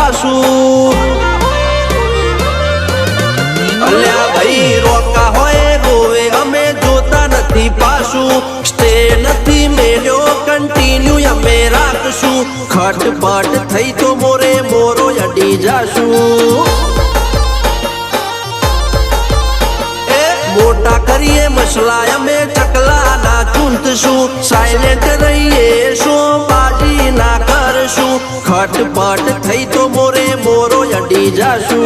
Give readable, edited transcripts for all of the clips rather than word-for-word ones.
પાછું અલ્યા ભાઈ રોકા હોય રોવે અમે જોતા નથી પાછું સ્ટે નથી મેલ્યો કન્ટિન્યુ અમે રાખશું ખટપટ થઈ તો મોરે મોરો અડી જાશું મોટા કરીએ મસલા અમે ચકલા ના ચૂંટશું સાયલેન્ટ રહીએ શું બાજી ના કરશું ખટપટ થઈ તો મોરે મોરો અડી જાશું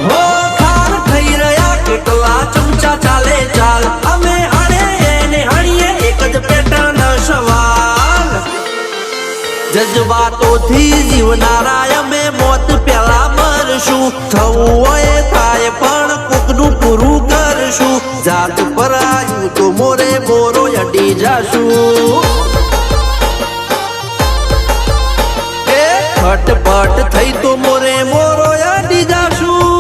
હો ખાર થઈ રહ્યા કેટલા ચમચા ચાલે ચાલ અમે હણે એને હણીએ એક જ પેટર્ન સવાલ જજ્બાતોથી જીવનારા અમે મોત પેલા મરશું થવું હોય થાય પણ કોકનું પૂરું કરશું જાત પર આવ્યું તો મોરે મોરો અડી જાશું એ ફટફટ થઈ તો મોરે મોરો અડી જાશું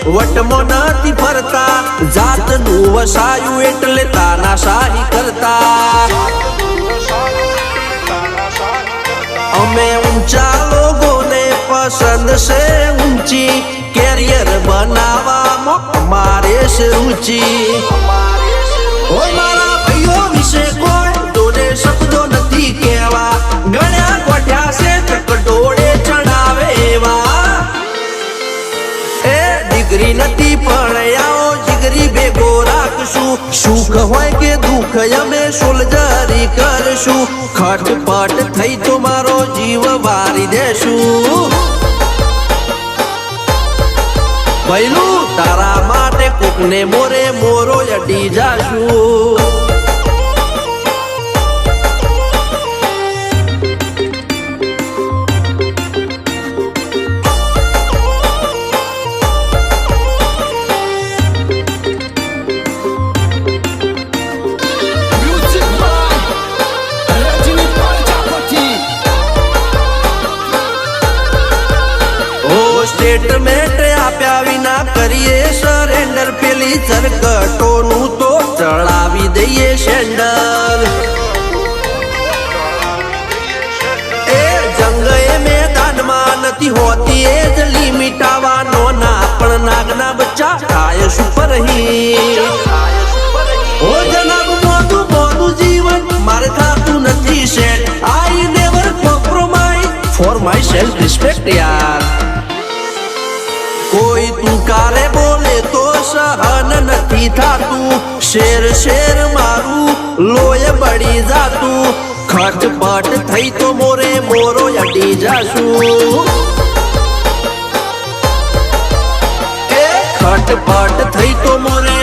વટમાં નથી ફરતા જાતનું વસાયું એટલે તાનાશાહી કરતા અમે ઊંચા લોકોને પસંદ છે ઊંચી કેરિયર બનાવવામાં અમારે છે રુચિ ઓ મારા ભાઈઓ વિશે કોઈ દોને શબ્દો નથી કહેવા ગણ્યા ગોઠ્યા છે ચકડોળે ચડાવે એવા જીગરી નથી પણ આવો જીગરી ભેગો રાખશું સુખ હોય કે દુઃખ અમે સોલ્જરી કરશું ખટપટ થઈ તો મારો જીવ વારી દેશું ભઈલું તારા માટે કોકને મોરે મોરો અડી જાશું સ્ટેટમેન્ટ આપ્યા વિના કરીએ સરેન્ડર પેલી ચરકટોનું તો ચડાવી દઈએ સેન્ડર એ જંગ એ મેદાનમાં નથી હોતી એ જ લિમિટ આવવાનો ના પણ નાગના બચ્ચા થાય સુપર હિટ ઓ જનાબ મોદું મોદું જીવન મારે થાતું નથી set I never compromise for my self respect યાર કોઈ તું કાલે બોલે તો સહન નથી થાતું શેર શેર મારું લોય બળી જાતું ખટપટ થઈ તો મોરે મોરો અડી જાશું એ ખટપટ થઈ તો મોરે